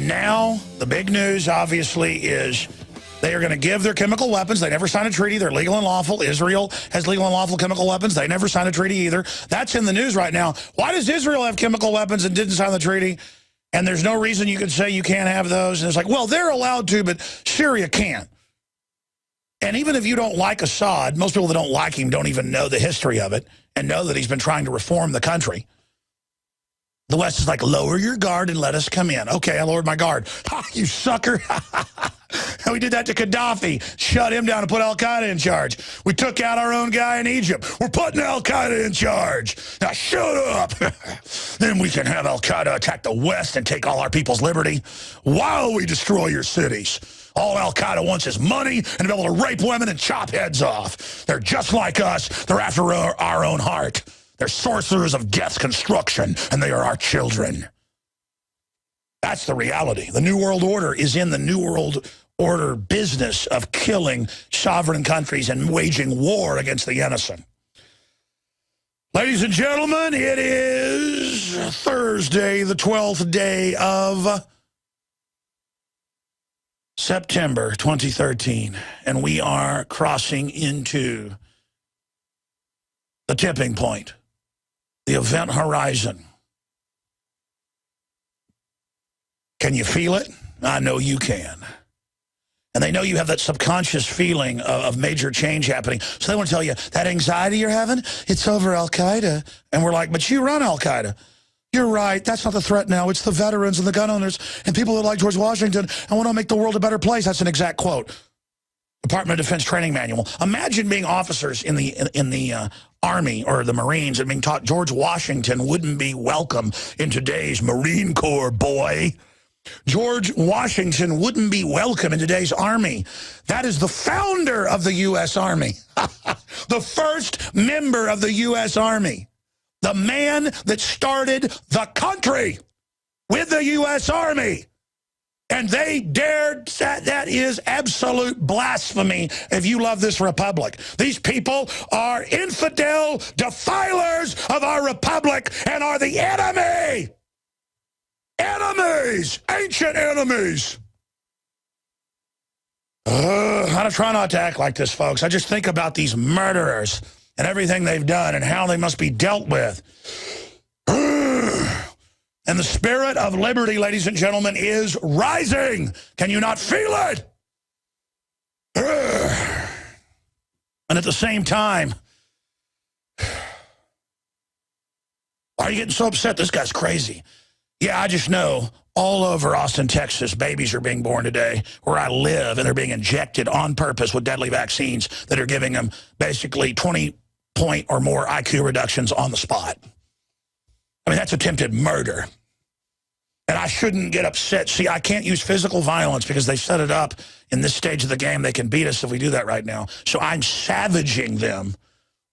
And now the big news, obviously, is they are going to give their chemical weapons. They never signed a treaty. They're legal and lawful. Israel has legal and lawful chemical weapons. They never signed a treaty either. That's in the news right now. Why does Israel have chemical weapons and didn't sign the treaty? And there's no reason you could say you can't have those. And it's like, well, they're allowed to, but Syria can't. And even if you don't like Assad, most people that don't like him don't even know the history of it and know that he's been trying to reform the country. The West is like, lower your guard and let us come in. Okay, I lowered my guard. Ha, you sucker. We did that to Gaddafi. Shut him down and put al-Qaeda in charge. We took out our own guy in Egypt. We're putting al-Qaeda in charge. Now shut up. Then we can have al-Qaeda attack the West and take all our people's liberty while we destroy your cities. All al-Qaeda wants is money and to be able to rape women and chop heads off. They're just like us. They're after our own heart. They're sorcerers of death's construction, and they are our children. That's the reality. The New World Order is in the New World Order business of killing sovereign countries and waging war against the innocent. Ladies and gentlemen, it is Thursday, the 12th day of September 2013, and we are crossing into the tipping point, the event horizon. Can you feel it? I know you can. And they know you have that subconscious feeling of major change happening. So they want to tell you, that anxiety you're having, it's over al-Qaeda. And we're like, but you run al-Qaeda. You're right. That's not the threat now. It's the veterans and the gun owners and people that like George Washington and want to make the world a better place. That's an exact quote. Department of Defense training manual. Imagine being officers in the Army or the Marines and being taught George Washington wouldn't be welcome in today's Marine Corps, boy. George Washington wouldn't be welcome in today's Army. That is the founder of the U.S. Army. The first member of the U.S. Army. The man that started the country with the U.S. Army. And they dared, that is absolute blasphemy if you love this republic. These people are infidel defilers of our republic and are the enemy. Enemies, ancient enemies. I try not to act like this, folks. I just think about these murderers and everything they've done and how they must be dealt with. And the spirit of liberty, ladies and gentlemen, is rising. Can you not feel it? And at the same time, why are you getting so upset? This guy's crazy. Yeah, I just know all over Austin, Texas, babies are being born today where I live, and they're being injected on purpose with deadly vaccines that are giving them basically 20-point or more IQ reductions on the spot. I mean, that's attempted murder. And I shouldn't get upset. See, I can't use physical violence because they set it up in this stage of the game. They can beat us if we do that right now. So I'm savaging them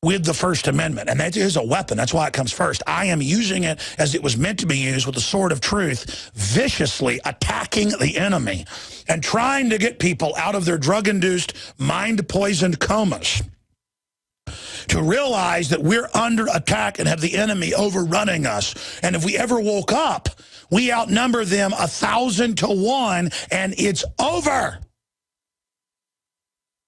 with the First Amendment. And that is a weapon. That's why it comes first. I am using it as it was meant to be used with the sword of truth, viciously attacking the enemy and trying to get people out of their drug-induced, mind-poisoned comas to realize that we're under attack and have the enemy overrunning us. And if we ever woke up, we outnumber them 1,000 to 1, and it's over.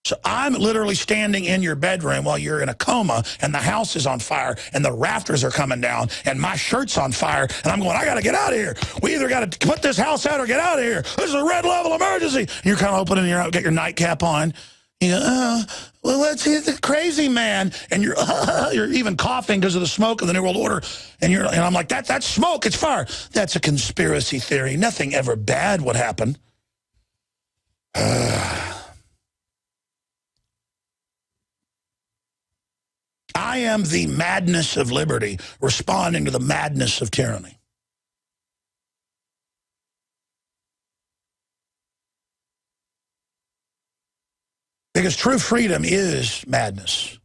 So I'm literally standing in your bedroom while you're in a coma, and the house is on fire, and the rafters are coming down, and my shirt's on fire, and I'm going, I got to get out of here. We either got to put this house out or get out of here. This is a red level emergency. And you're kind of opening your out, get your nightcap on. You go, well, let's hit the crazy man. And you're even coughing because of the smoke of the New World Order. And I'm like, that's smoke, it's fire. That's a conspiracy theory. Nothing ever bad would happen. I am the madness of liberty responding to the madness of tyranny. Because true freedom is madness.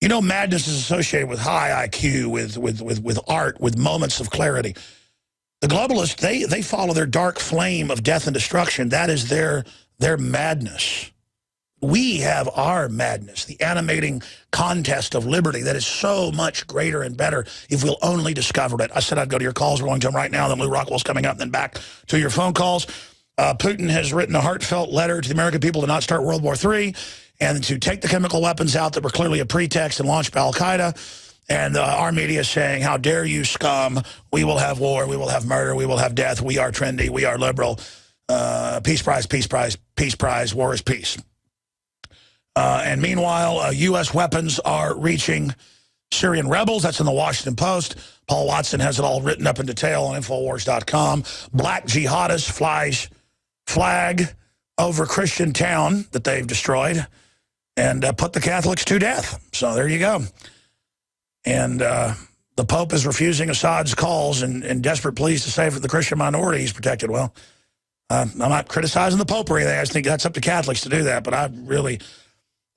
You know, madness is associated with high IQ, with art, with moments of clarity. The globalists, they follow their dark flame of death and destruction. That is their madness. We have our madness, the animating contest of liberty that is so much greater and better if we'll only discover it. I said I'd go to your calls. We're going to them right now. Then Lou Rockwell's coming up, and then back to your phone calls. Putin has written a heartfelt letter to the American people to not start World War III and to take the chemical weapons out that were clearly a pretext and launched by al-Qaeda. And our media is saying, how dare you, scum? We will have war. We will have murder. We will have death. We are trendy. We are liberal. Peace prize, peace prize, peace prize. War is peace. And meanwhile, U.S. weapons are reaching Syrian rebels. That's in the Washington Post. Paul Watson has it all written up in detail on INFOWARS.com. Black jihadist flies flag over Christian town that they've destroyed and put the Catholics to death. So there you go. And the Pope is refusing Assad's calls and desperate pleas to save the Christian minority he's protected. Well, I'm not criticizing the Pope or anything. I just think that's up to Catholics to do that. But I really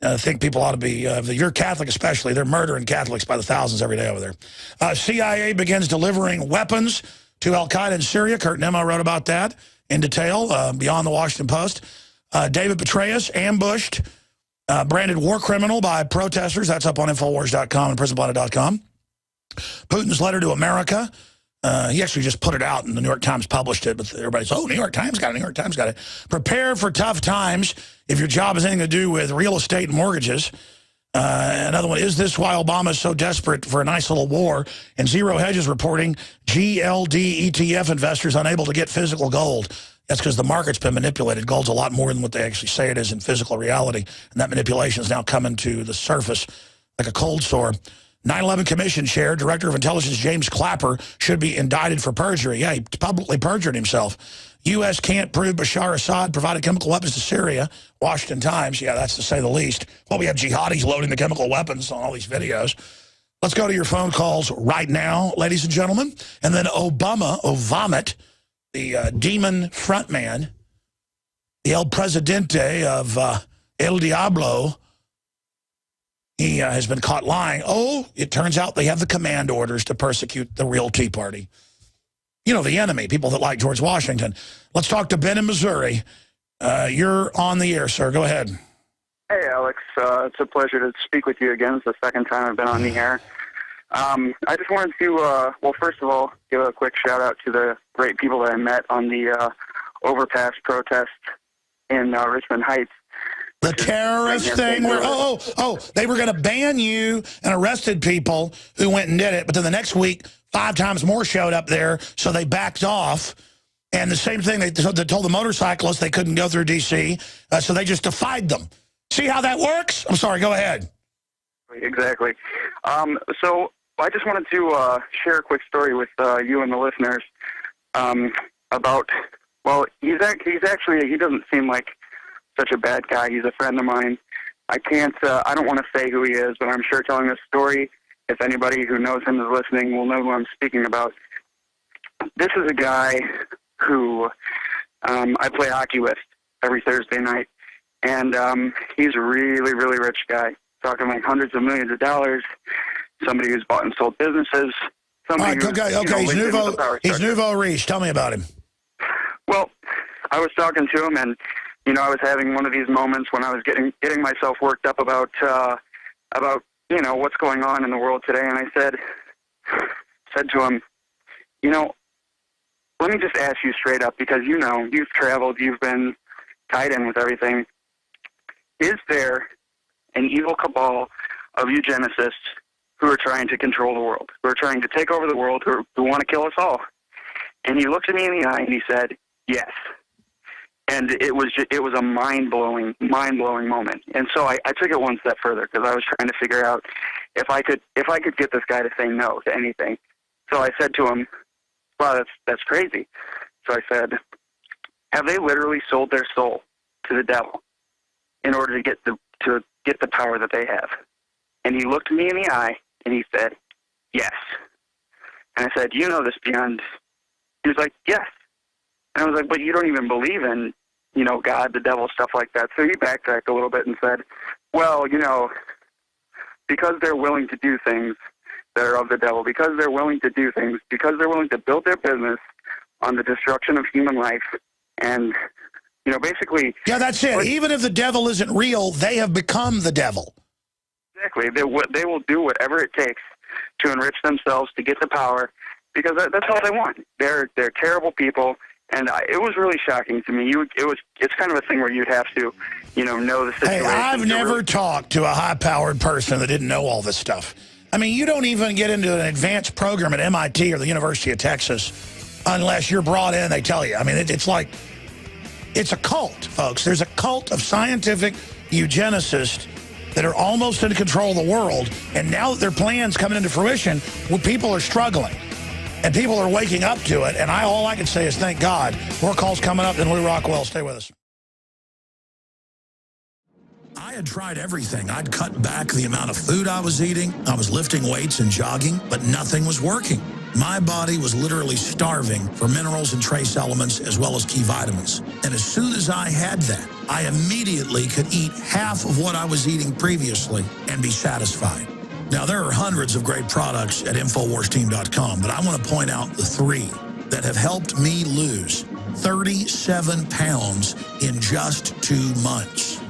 think people ought to be, if you're Catholic especially, they're murdering Catholics by the thousands every day over there. CIA begins delivering weapons to al-Qaeda in Syria. Kurt Nimmo wrote about that in detail beyond the Washington Post. David Petraeus ambushed, branded war criminal by protesters. That's up on INFOWARS.com and PrisonPlanet.com. Putin's letter to America. He actually just put it out, and the New York Times published it, but everybody's, oh, New York Times got it, New York Times got it. Prepare for tough times if your job has anything to do with real estate and mortgages. Another one, is this why Obama is so desperate for a nice little war? And Zero Hedge is reporting GLD ETF investors unable to get physical gold. That's because the market's been manipulated. Gold's a lot more than what they actually say it is in physical reality. And that manipulation is now coming to the surface like a cold sore. 9/11 Commission Chair, Director of Intelligence James Clapper, should be indicted for perjury. Yeah, he publicly perjured himself. U.S. can't prove Bashar Assad provided chemical weapons to Syria. Washington Times, yeah, that's to say the least. Well, we have jihadis loading the chemical weapons on all these videos. Let's go to your phone calls right now, ladies and gentlemen. And then Obama, the demon frontman, the El Presidente of El Diablo, he has been caught lying. Oh, it turns out they have the command orders to persecute the real Tea Party. You know, the enemy, people that like George Washington. Let's talk to Ben in Missouri. You're on the air, sir. Go ahead. Hey, Alex. It's a pleasure to speak with you again. It's the second time I've been on the air. I just wanted to, well, first of all, give a quick shout-out to the great people that I met on the overpass protest in Richmond Heights. The terrorist thing where, they were going to ban you and arrested people who went and did it. But then the next week, 5 times more showed up there, so they backed off. And the same thing, they told the motorcyclists they couldn't go through D.C., so they just defied them. See how that works? I'm sorry, go ahead. Exactly. So I just wanted to share a quick story with you and the listeners about, well, he doesn't seem like such a bad guy. He's a friend of mine. I don't want to say who he is, but I'm sure telling this story, if anybody who knows him is listening, will know who I'm speaking about. This is a guy who I play hockey with every Thursday night, and he's a really, really rich guy, talking like hundreds of millions of dollars, somebody who's bought and sold businesses. Okay, he's nouveau riche. Tell me about him. Well, I was talking to him, and I was having one of these moments when I was getting myself worked up about what's going on in the world today, and I said to him, let me just ask you straight up, because you've traveled, you've been tied in with everything. Is there an evil cabal of eugenicists who are trying to control the world, who are trying to take over the world, who want to kill us all? And he looked at me in the eye and he said, yes. And it was a mind-blowing moment. And so I took it one step further, because I was trying to figure out if I could get this guy to say no to anything. So I said to him, wow, that's crazy. So I said, have they literally sold their soul to the devil in order to get the power that they have? And he looked me in the eye and he said, yes. And I said, you know this beyond. He was like, yes. And I was like, but you don't even believe in, God, the devil, stuff like that. So he backtracked a little bit and said, well, because they're willing to do things that are of the devil, because they're willing to do things, because they're willing to build their business on the destruction of human life and, You know, basically. Yeah, that's it. Even if the devil isn't real, they have become the devil. Exactly. They will do whatever it takes to enrich themselves, to get the power, because that's all they want. They're terrible people, and it was really shocking to me. It's kind of a thing where you'd have to, know the situation. Hey, I've never talked to a high-powered person that didn't know all this stuff. I mean, you don't even get into an advanced program at MIT or the University of Texas unless you're brought in and they tell you. I mean, it's like, it's a cult, folks. There's a cult of scientific eugenicists that are almost in control of the world, and now that their plans coming into fruition, well, people are struggling. And people are waking up to it, and all I can say is thank God. More calls coming up than Lou Rockwell. Stay with us. I had tried everything. I'd cut back the amount of food I was eating. I was lifting weights and jogging, but nothing was working. My body was literally starving for minerals and trace elements as well as key vitamins. And as soon as I had that, I immediately could eat half of what I was eating previously and be satisfied. Now, there are hundreds of great products at INFOWARSteam.com, but I want to point out the 3 that have helped me lose 37 pounds in just 2 months.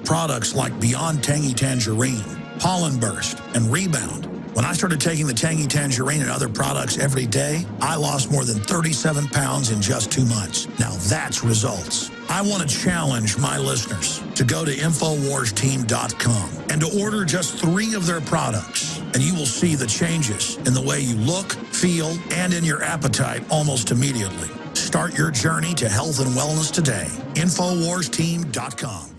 Products like Beyond Tangy Tangerine, Pollen Burst, and Rebound. When I started taking the Tangy Tangerine and other products every day, I lost more than 37 pounds in just 2 months. Now that's results. I want to challenge my listeners to go to INFOWARSteam.com and to order just 3 of their products, and you will see the changes in the way you look, feel, and in your appetite almost immediately. Start your journey to health and wellness today. INFOWARSteam.com.